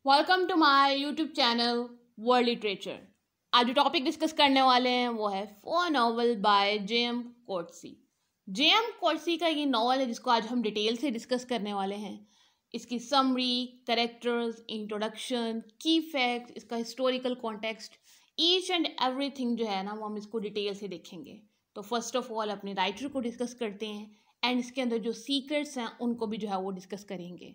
Welcome to my YouTube channel world literature. आज जो topic discuss करने वाले हैं वो है फोर नॉवल बाय जे.एम. कोर्टसी। जे.एम. कोर्टसी का ये नॉवल है जिसको आज हम डिटेल से डिस्कस करने वाले हैं। इसकी समरी, कैरेक्टर्स, इंट्रोडक्शन, की फैक्ट्स, इसका historical context, each and everything जो है ना वो हम इसको डिटेल से देखेंगे। तो फर्स्ट ऑफ ऑल अपने राइटर को डिस्कस करते हैं एंड इसके अंदर जो सीक्रेट्स हैं उनको भी जो है वो डिस्कस करेंगे।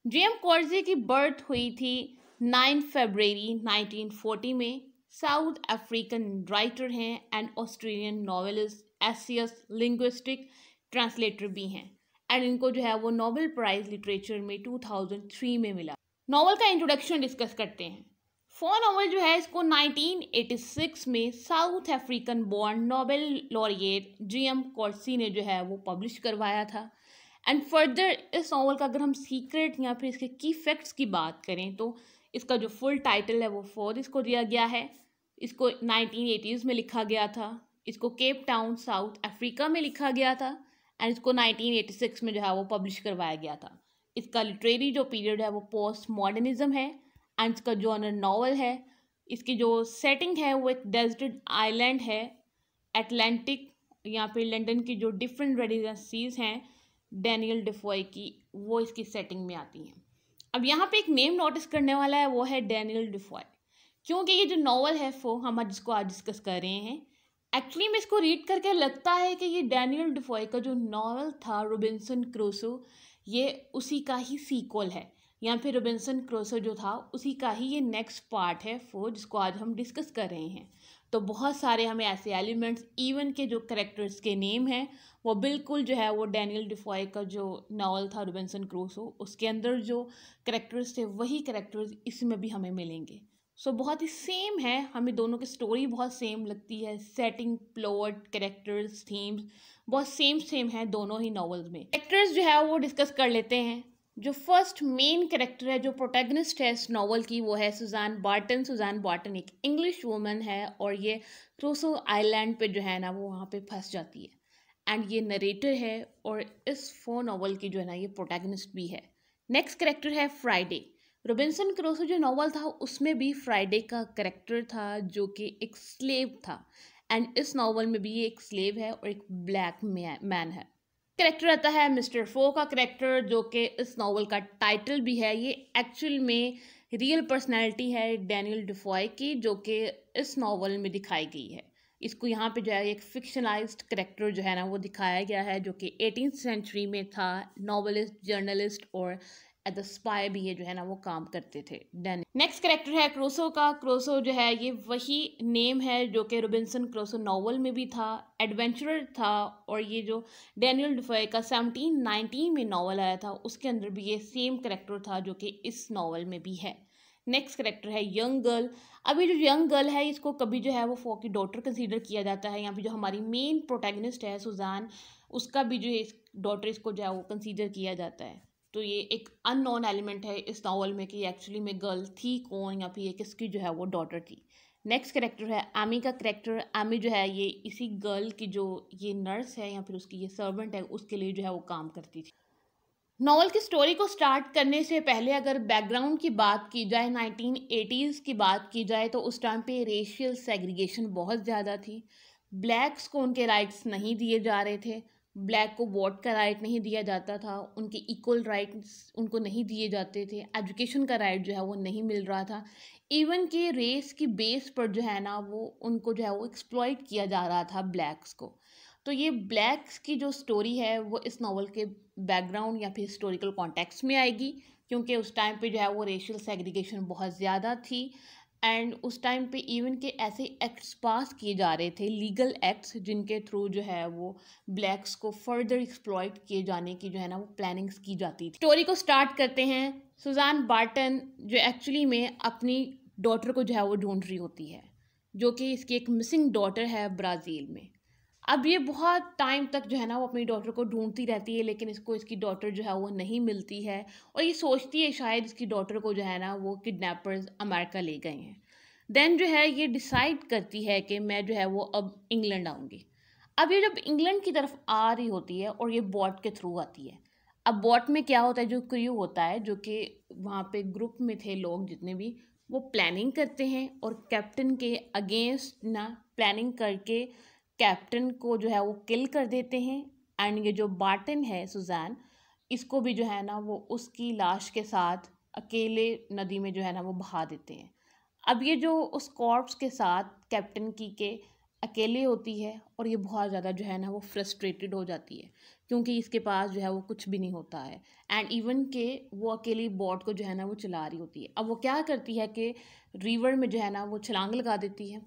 जे.एम. कोर्टसी की बर्थ हुई थी 9 फरवरी 1940 में। साउथ अफ्रीकन राइटर हैं and Australian novelist, essayist, linguistic translator भी हैं एंड इनको जो है वो नोबेल प्राइज लिटरेचर में 2003 में मिला। नॉवल का इंट्रोडक्शन डिस्कस करते हैं। फोर नॉवल जो है इसको 1986 में South African born Nobel laureate जे.एम. कोर्टसी ने जो है वो पब्लिश करवाया था। एंड फर्दर इस नॉवल का अगर हम सीक्रेट या फिर इसके की फैक्ट्स की बात करें तो इसका जो फुल टाइटल है वो फोर इसको दिया गया है। इसको 1980s में लिखा गया था। इसको केप टाउन साउथ अफ्रीका में लिखा गया था एंड इसको 1986 में जो है वो पब्लिश करवाया गया था। इसका लिटरेरी जो पीरियड है वो पोस्ट मॉडर्निज्म है एंड इसका जॉनर नॉवल है। इसकी जो सेटिंग है वो एक डेजर्ट आइलैंड है, अटलांटिक या फिर लंदन की जो डिफरेंट रेजिडेंसीज हैं डैनियल डिफॉय की, वो इसकी सेटिंग में आती हैं। अब यहाँ पे एक नेम नोटिस करने वाला है, वो है डैनियल डिफॉय, क्योंकि ये जो नॉवल है वो हम जिसको आज डिस्कस कर रहे हैं, एक्चुअली में इसको रीड करके लगता है कि ये डैनियल डिफॉय का जो नॉवल था रॉबिन्सन क्रूसो, ये उसी का ही सीक्वल है या फिर रॉबिन्सन क्रूसो जो था उसी का ही ये नेक्स्ट पार्ट है वो जिसको आज हम डिस्कस कर रहे हैं। तो बहुत सारे हमें ऐसे एलिमेंट्स, इवन के जो करेक्टर्स के नेम हैं वो बिल्कुल जो है वो डैनियल डिफॉय का जो नॉवल था रॉबिन्सन क्रूसो उसके अंदर जो करेक्टर्स थे वही करेक्टर्स इसमें भी हमें मिलेंगे। सो बहुत ही सेम है, हमें दोनों की स्टोरी बहुत सेम लगती है, सेटिंग, प्लॉट, कैरेक्टर्स, थीम्स बहुत सेम है दोनों ही नॉवेल्स में। कैरेक्टर्स जो है वो डिस्कस कर लेते हैं। जो फर्स्ट मेन कैरेक्टर है, जो प्रोटैगनिस्ट है इस नॉवल की, वो है सुजान बार्टन। सुजान बार्टन एक इंग्लिश वुमन है और ये क्रूसो आइलैंड पे जो है ना वो वहाँ पे फंस जाती है एंड ये नरेटर है और इस फोर नॉवल की जो है ना ये प्रोटैगनिस्ट भी है। नेक्स्ट कैरेक्टर है फ्राइडे। रॉबिन्सन क्रूसो जो नॉवल था उसमें भी फ्राइडे का कैरेक्टर था जो कि एक स्लेव था एंड इस नॉवल में भी ये एक स्लेव है और एक ब्लैक मैन है। कैरेक्टर आता है मिस्टर फो का कैरेक्टर, जो कि इस नॉवल का टाइटल भी है। ये एक्चुअल में रियल पर्सनैलिटी है डैनियल डिफॉय की, जो कि इस नॉवल में दिखाई गई है। इसको यहाँ पे जो है एक फिक्शनलाइज्ड कैरेक्टर जो है ना वो दिखाया गया है, जो कि 18th सेंचुरी में था। नॉवलिस्ट, जर्नलिस्ट और एज अ स्पाई भी ये जो है ना वो काम करते थे डैनियल। नेक्स्ट कैरेक्टर है क्रूसो का। क्रूसो जो है ये वही नेम है जो कि रॉबिन्सन क्रूसो नॉवल में भी था, एडवेंचरर था। और ये जो डैनियल डिफॉय का 1719 में नॉवल आया था उसके अंदर भी ये सेम कैरेक्टर था जो कि इस नॉवल में भी है। नेक्स्ट कैरेक्टर है यंग गर्ल। अभी जो यंग गर्ल है इसको कभी जो है वो फो की डॉटर कंसीडर किया जाता है। यहाँ पे जो हमारी मेन प्रोटैगनिस्ट है सुजान, उसका भी जो इस डॉटर इसको जो है वो कंसीडर किया जाता है। तो ये एक अननोन एलिमेंट है इस नॉवल में कि एक्चुअली में गर्ल थी कौन या फिर ये किसकी जो है वो डॉटर थी। नेक्स्ट कैरेक्टर है आमी का कैरेक्टर। आमी जो है ये इसी गर्ल की जो ये नर्स है या फिर उसकी ये सर्वेंट है उसके लिए जो है वो काम करती थी। नॉवल की स्टोरी को स्टार्ट करने से पहले अगर बैकग्राउंड की बात की जाए, 1980s की बात की जाए, तो उस टाइम पे रेशियल सेग्रीगेशन बहुत ज़्यादा थी। ब्लैक्स को उनके राइट्स नहीं दिए जा रहे थे, ब्लैक को वोट का राइट नहीं दिया जाता था, उनके इक्वल राइट्स उनको नहीं दिए जाते थे, एजुकेशन का राइट जो है वो नहीं मिल रहा था। इवन के रेस की बेस पर जो है ना वो उनको जो है वो एक्सप्लॉइट किया जा रहा था ब्लैक्स को। तो ये ब्लैक्स की जो स्टोरी है वो इस नॉवल के बैकग्राउंड या फिर हिस्टोरिकल कॉन्टेक्स्ट में आएगी, क्योंकि उस टाइम पे जो है वो रेशियल सेग्रीगेशन बहुत ज़्यादा थी एंड उस टाइम पे इवन के ऐसे एक्ट्स पास किए जा रहे थे, लीगल एक्ट्स, जिनके थ्रू जो है वो ब्लैक्स को फर्दर एक्सप्लॉइट किए जाने की जो है ना वो प्लानिंग्स की जाती थी। स्टोरी को स्टार्ट करते हैं। सुजान बार्टन जो एक्चुअली में अपनी डॉटर को जो है वो ढूंढ रही होती है, जो कि इसकी एक मिसिंग डॉटर है ब्राज़ील में। अब ये बहुत टाइम तक जो है ना वो अपनी डॉटर को ढूंढती रहती है, लेकिन इसको इसकी डॉटर जो है वो नहीं मिलती है और ये सोचती है शायद इसकी डॉटर को जो है ना वो किडनैपर्स अमेरिका ले गए हैं। देन जो है ये डिसाइड करती है कि मैं जो है वो अब इंग्लैंड आऊँगी। अब ये जब इंग्लैंड की तरफ आ रही होती है और ये बोट के थ्रू आती है, अब बोट में क्या होता है, जो क्रू होता है, जो कि वहाँ पे ग्रुप में थे लोग जितने भी, वो प्लानिंग करते हैं और कैप्टन के अगेंस्ट ना प्लानिंग करके कैप्टन को जो है वो किल कर देते हैं। एंड ये जो बार्टन है सुजैन, इसको भी जो है ना वो उसकी लाश के साथ अकेले नदी में जो है ना वो बहा देते हैं। अब ये जो उस कॉर्प्स के साथ कैप्टन की के अकेले होती है और ये बहुत ज़्यादा जो है ना वो फ्रस्ट्रेटेड हो जाती है, क्योंकि इसके पास जो है वो कुछ भी नहीं होता है। एंड इवन के वो अकेली बोट को जो है ना वो चला रही होती है। अब वो क्या करती है कि रिवर में जो है ना वो छलांग लगा देती है।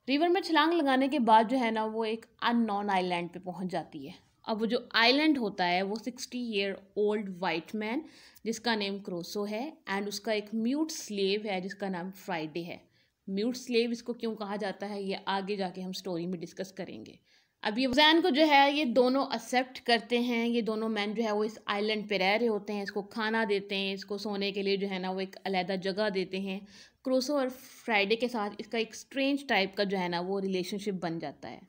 रिवर में छलांग लगाने के बाद जो है ना वो एक अननोन आइलैंड पे पहुंच जाती है। अब वो जो आइलैंड होता है वो 60 ईयर ओल्ड वाइट मैन जिसका नेम क्रोसो है, एंड उसका एक म्यूट स्लेव है जिसका नाम फ्राइडे है। म्यूट स्लेव इसको क्यों कहा जाता है ये आगे जाके हम स्टोरी में डिस्कस करेंगे। अब ये जैन को जो है ये दोनों एक्सेप्ट करते हैं। ये दोनों मैन जो है वो इस आइलैंड पे रह रहे होते हैं, इसको खाना देते हैं, इसको सोने के लिए जो है ना वो एक अलहदा जगह देते हैं। क्रोसो और फ्राइडे के साथ इसका एक स्ट्रेंज टाइप का जो है ना वो रिलेशनशिप बन जाता है।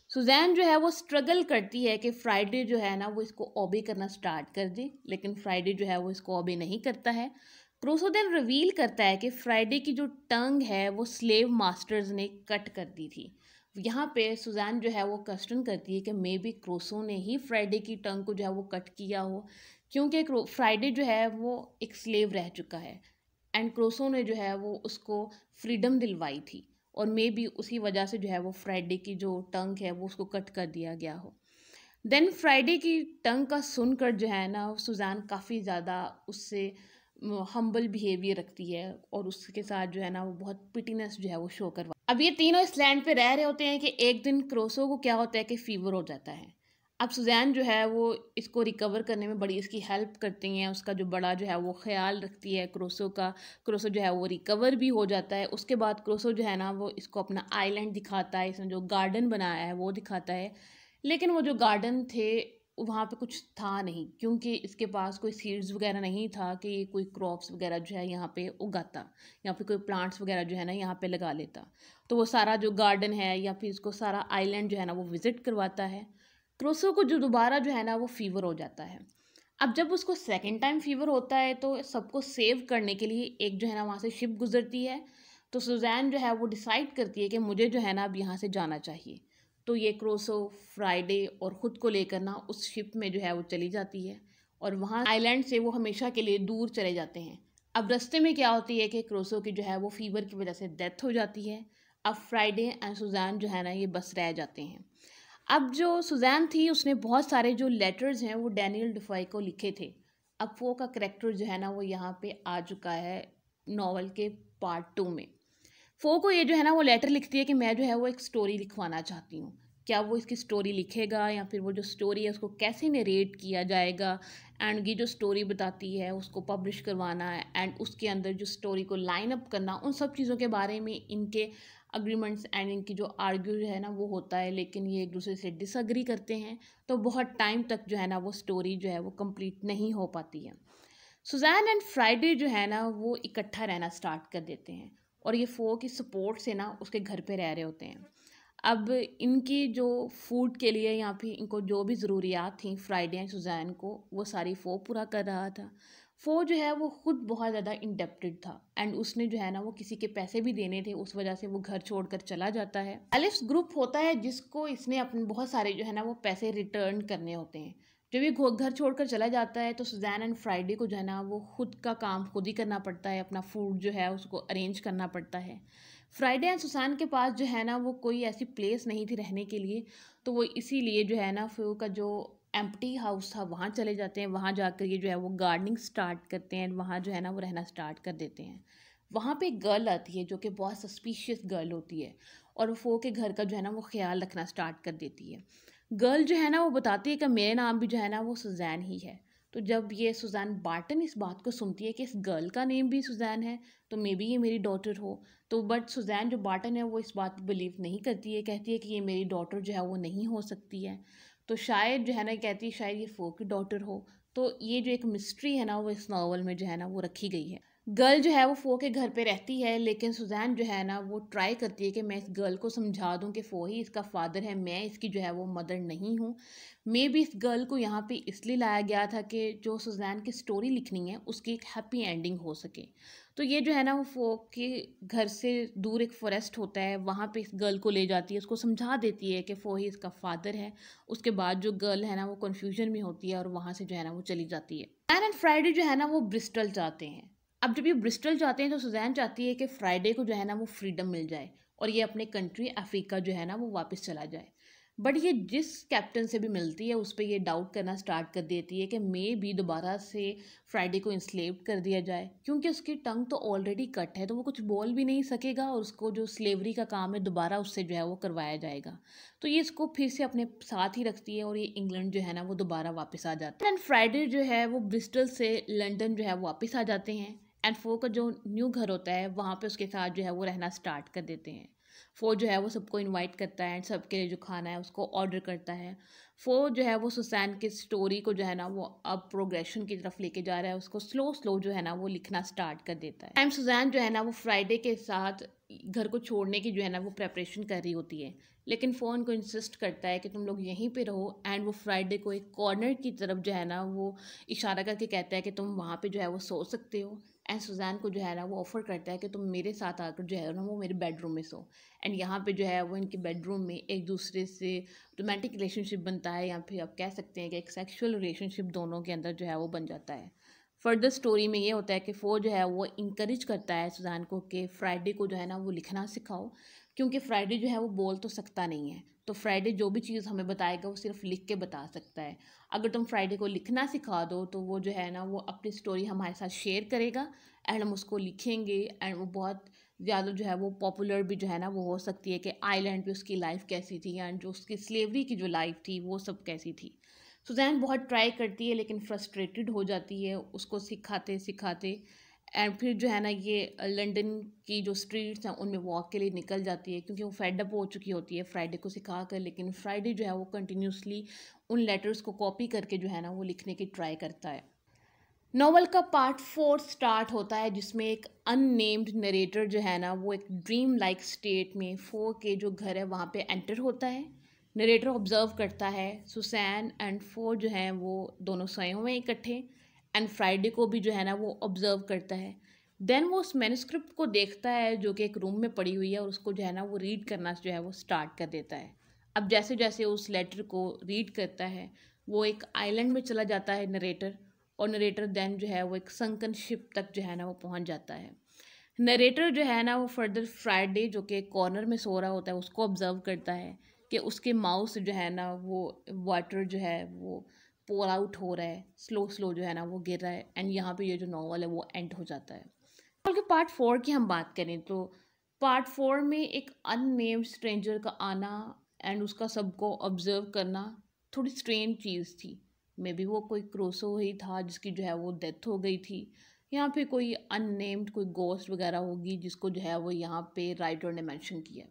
सुजैन जो है वो स्ट्रगल करती है कि फ्राइडे जो है ना वो इसको ओबे करना स्टार्ट कर दे, लेकिन फ्राइडे जो है वो इसको ओबे नहीं करता है। क्रूसो देन रिवील करता है कि फ्राइडे की जो टंग है वो स्लेव मास्टर्स ने कट कर दी थी। यहाँ पे सुजैन जो है वो क्वेश्चन करती है कि मे बी क्रूसो ने ही फ्राइडे की टंग को जो है वो कट किया हो, क्योंकि फ्राइडे जो है वो एक स्लेव रह चुका है एंड क्रूसो ने जो है वो उसको फ्रीडम दिलवाई थी, और मे बी उसी वजह से जो है वो फ्राइडे की जो टंग है वो उसको कट कर दिया गया हो। देन फ्राइडे की टंग का सुनकर जो है ना सुजान काफ़ी ज़्यादा उससे हम्बल बिहेवियर रखती है और उसके साथ जो है ना वो बहुत पिटीनेस जो है वो शो करवा। अब ये तीनों इस लैंड पे रह रहे होते हैं कि एक दिन क्रोसो को क्या होता है कि फीवर हो जाता है। अब सुजैन जो है वो इसको रिकवर करने में बड़ी इसकी हेल्प करती हैं, उसका जो बड़ा जो है वो ख्याल रखती है क्रोसो का। क्रोसो जो है वो रिकवर भी हो जाता है। उसके बाद क्रोसो जो है ना वो इसको अपना आइलैंड दिखाता है, इसने जो गार्डन बनाया है वो दिखाता है। लेकिन वो जो गार्डन थे वहाँ पे कुछ था नहीं, क्योंकि इसके पास कोई सीड्स वगैरह नहीं था कि ये कोई क्रॉप्स वगैरह जो है यहाँ पे उगाता, यहाँ पे कोई प्लांट्स वगैरह जो है ना यहाँ पे लगा लेता। तो वो सारा जो गार्डन है या फिर इसको सारा आइलैंड जो है ना वो विज़िट करवाता है। क्रोसो को जो दोबारा जो है ना वो फीवर हो जाता है। अब जब उसको सेकेंड टाइम फीवर होता है तो सबको सेव करने के लिए एक जो है ना वहाँ से शिप गुजरती है। तो सुजैन जो है वो डिसाइड करती है कि मुझे जो है ना अब यहाँ से जाना चाहिए। तो ये क्रोसो फ्राइडे और ख़ुद को लेकर ना उस शिप में जो है वो चली जाती है और वहाँ आइलैंड से वो हमेशा के लिए दूर चले जाते हैं। अब रास्ते में क्या होती है कि क्रोसो की जो है वो फीवर की वजह से डेथ हो जाती है। अब फ्राइडे एंड सुजैन जो है ना ये बस रह जाते हैं। अब जो सुजैन थी उसने बहुत सारे जो लेटर्स हैं वो डैनियल डिफॉय को लिखे थे। अब वो का करेक्टर जो है ना वो यहाँ पे आ चुका है नॉवल के पार्ट 2 में। फो को ये जो है ना वो लेटर लिखती है कि मैं जो है वो एक स्टोरी लिखवाना चाहती हूँ। क्या वो इसकी स्टोरी लिखेगा या फिर वो जो स्टोरी है उसको कैसे नरेट किया जाएगा, एंड ये जो स्टोरी बताती है उसको पब्लिश करवाना है एंड उसके अंदर जो स्टोरी को लाइन अप करना, उन सब चीज़ों के बारे में इनके अग्रीमेंट्स एंड इनकी जो आर्ग्यू जो है ना वो होता है। लेकिन ये एक दूसरे से डिसअग्री करते हैं, तो बहुत टाइम तक जो है ना वो स्टोरी जो है वो कंप्लीट नहीं हो पाती है। सुजैन एंड फ्राइडे जो है ना वो इकट्ठा रहना स्टार्ट कर देते हैं और ये फो की सपोर्ट से ना उसके घर पे रह रहे होते हैं। अब इनकी जो फूड के लिए या फिर इनको जो भी ज़रूरियात थी फ्राइडे एंड सुजैन को, वो सारी फो पूरा कर रहा था। फो जो है वो खुद बहुत ज़्यादा इंडेप्टेड था एंड उसने जो है ना वो किसी के पैसे भी देने थे, उस वजह से वो घर छोड़कर चला जाता है। एलिफ्स ग्रुप होता है जिसको इसने अपने बहुत सारे जो है ना वो पैसे रिटर्न करने होते हैं। जब ये घर छोड़कर चला जाता है तो सुजैन एंड फ्राइडे को जो है ना वो खुद का काम खुद ही करना पड़ता है, अपना फूड जो है उसको अरेंज करना पड़ता है। फ्राइडे एंड सुसान के पास जो है ना वो कोई ऐसी प्लेस नहीं थी रहने के लिए, तो वो इसीलिए जो है ना फिर का जो एम्प्टी हाउस था वहाँ चले जाते हैं। वहाँ जाकर ये जो है वो गार्डनिंग स्टार्ट करते हैं, वहाँ जो है ना वो रहना स्टार्ट कर देते हैं। वहाँ पे एक गर्ल आती है जो कि बहुत सस्पिशियस गर्ल होती है और वो फो के घर का जो है ना वो ख्याल रखना स्टार्ट कर देती है। गर्ल जो है ना वो बताती है कि मेरे नाम भी जो है ना वो सुजैन ही है। तो जब ये सुजैन बार्टन इस बात को सुनती है कि इस गर्ल का नेम भी सुजैन है तो मे बी ये मेरी डॉटर हो, तो बट सुजैन जो बार्टन है वो इस बात पर बिलीव नहीं करती है, कहती है कि ये मेरी डॉटर जो है वो नहीं हो सकती है। तो शायद जो है ना कहती है शायद ये फो की डॉटर हो। तो ये जो एक मिस्ट्री है ना वो इस नावल में जो है ना वो रखी गई है। गर्ल जो है वो फो के घर पे रहती है, लेकिन सुजैन जो है ना वो ट्राई करती है कि मैं इस गर्ल को समझा दूं कि फो ही इसका फादर है, मैं इसकी जो है वो मदर नहीं हूँ। मे बी इस गर्ल को यहाँ पे इसलिए लाया गया था कि जो सुजैन की स्टोरी लिखनी है उसकी एक हैप्पी एंडिंग हो सके। तो ये जो है ना वो फो के घर से दूर एक फॉरेस्ट होता है, वहाँ पे इस गर्ल को ले जाती है, उसको समझा देती है कि फो ही इसका फादर है। उसके बाद जो गर्ल है ना वो कन्फ्यूजन में होती है और वहाँ से जो है ना वो चली जाती है। एंड फ्राइडे जो है ना वो ब्रिस्टल जाते हैं। अब जब ये ब्रिस्टल जाते हैं तो सुजैन चाहती है कि फ्राइडे को जो है ना वो फ्रीडम मिल जाए और ये अपने कंट्री अफ्रीका जो है ना वो वापस चला जाए। बट ये जिस कैप्टन से भी मिलती है उस पर ये डाउट करना स्टार्ट कर देती है कि मे भी दोबारा से फ्राइडे को इंस्लेव्ड कर दिया जाए, क्योंकि उसकी टंग तो ऑलरेडी कट है, तो वो कुछ बोल भी नहीं सकेगा और उसको जो स्लेवरी का काम है दोबारा उससे जो है वो करवाया जाएगा। तो ये इसको फिर से अपने साथ ही रखती है और ये इंग्लैंड जो है ना वो दोबारा वापस आ जाता है। एंड फ्राइडे जो है वो ब्रिस्टल से लंदन जो है वो वापस आ जाते हैं एंड फो का जो न्यू घर होता है वहाँ पे उसके साथ जो है वो रहना स्टार्ट कर देते हैं। फो जो है वो सबको इनवाइट करता है एंड सबके लिए जो खाना है उसको ऑर्डर करता है। फो जो है वो सुसैन की स्टोरी को जो है ना वो अब प्रोग्रेशन की तरफ लेके जा रहा है, उसको स्लो स्लो जो है ना वो लिखना स्टार्ट कर देता है। टाइम सुसैन जो है ना वो फ्राइडे के साथ घर को छोड़ने की जो है ना वो प्रेपरेशन कर रही होती है, लेकिन फ़ोन को इंसिस्ट करता है कि तुम लोग यहीं पे रहो एंड वो फ्राइडे को एक कॉर्नर की तरफ जो है ना वो इशारा करके कहता है कि तुम वहाँ पे जो है वो सो सकते हो। एंड सुजैन को जो है ना वो ऑफ़र करता है कि तुम मेरे साथ आकर जो है ना वो मेरे बेडरूम में सो। एंड यहाँ पे जो है वो इनके बेडरूम में एक दूसरे से रोमांटिक रिलेशनशिप बनता है, या फिर आप कह सकते हैं कि एक सेक्सुअल रिलेशनशिप दोनों के अंदर जो है वो बन जाता है। फर्दर स्टोरी में ये होता है कि फो जो है वो इंकरेज करता है सुजैन को कि फ्राइडे को जो है ना वो लिखना सिखाओ, क्योंकि फ्राइडे जो है वो बोल तो सकता नहीं है, तो फ्राइडे जो भी चीज़ हमें बताएगा वो सिर्फ लिख के बता सकता है। अगर तुम फ्राइडे को लिखना सिखा दो तो वो जो है ना वो अपनी स्टोरी हमारे साथ शेयर करेगा एंड हम उसको लिखेंगे एंड वो बहुत ज़्यादा जो है वो पॉपुलर भी जो है ना वो हो सकती है कि आइलैंड पे उसकी लाइफ कैसी थी एंड जो उसकी स्लेवरी की जो लाइफ थी वो सब कैसी थी। सुजैन बहुत ट्राई करती है लेकिन फ्रस्ट्रेटेड हो जाती है उसको सिखाते सिखाते एंड फिर जो है ना ये लंदन की जो स्ट्रीट्स हैं उनमें वॉक के लिए निकल जाती है, क्योंकि वो फेडअप हो चुकी होती है फ्राइडे को सिखा कर। लेकिन फ्राइडे जो है वो कंटिन्यूसली उन लेटर्स को कॉपी करके जो है ना वो लिखने की ट्राई करता है। नॉवल का पार्ट 4 स्टार्ट होता है जिसमें एक अननेम्ड नरेटर जो है ना वो एक ड्रीम लाइक स्टेट में फो के जो घर है वहाँ पे एंटर होता है। नरेटर ऑब्जर्व करता है सुसैन एंड फो जो हैं वो दोनों सोए हुए हैं इकट्ठे एंड फ्राइडे को भी जो है ना वो ऑब्जर्व करता है। देन वो उस मैन्युस्क्रिप्ट को देखता है जो कि एक रूम में पड़ी हुई है और उसको जो है ना वो रीड करना जो है वो स्टार्ट कर देता है। अब जैसे जैसे उस लेटर को रीड करता है वो एक आइलैंड में चला जाता है नरेटर, और नरेटर देन जो है वो एक संकन शिप तक जो है ना वो पहुंच जाता है। नरेटर जो है ना वो फर्दर फ्राइडे जो कि कॉर्नर में सो रहा होता है उसको ऑब्जर्व करता है कि उसके माउथ से जो है ना वो वाटर जो है वो पोर आउट हो रहा है, स्लो स्लो जो है ना वो गिर रहा है एंड यहाँ पे ये जो नॉवल है वो एंड हो जाता है। नॉवल के पार्ट 4 की हम बात करें तो पार्ट 4 में एक अननेम्ड स्ट्रेंजर का आना एंड उसका सबको ऑब्जर्व करना थोड़ी स्ट्रेंज चीज़ थी। मे बी वो कोई क्रोसो ही था जिसकी जो है वो डेथ हो गई थी, या फिर कोई अननेम्ड कोई गोस्ट वगैरह होगी जिसको जो है वो यहाँ पे राइटर ने मेंशन किया।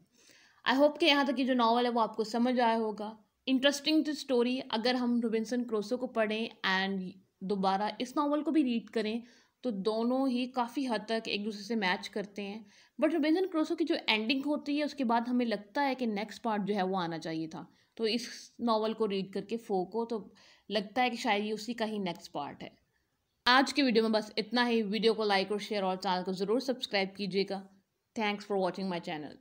आई होप कि यहाँ तक की जो नावल है वो आपको समझ आया होगा। इंटरेस्टिंग स्टोरी, अगर हम रॉबिन्सन क्रूसो को पढ़ें एंड दोबारा इस नावल को भी रीड करें तो दोनों ही काफ़ी हद तक एक दूसरे से मैच करते हैं। बट रॉबिन्सन क्रूसो की जो एंडिंग होती है उसके बाद हमें लगता है कि नेक्स्ट पार्ट जो है वो आना चाहिए था, तो इस नावल को रीड करके फो को तो लगता है कि शायद ये उसी का ही नेक्स्ट पार्ट है। आज की वीडियो में बस इतना ही। वीडियो को लाइक और शेयर और चैनल को ज़रूर सब्सक्राइब कीजिएगा। Thanks for watching my channel.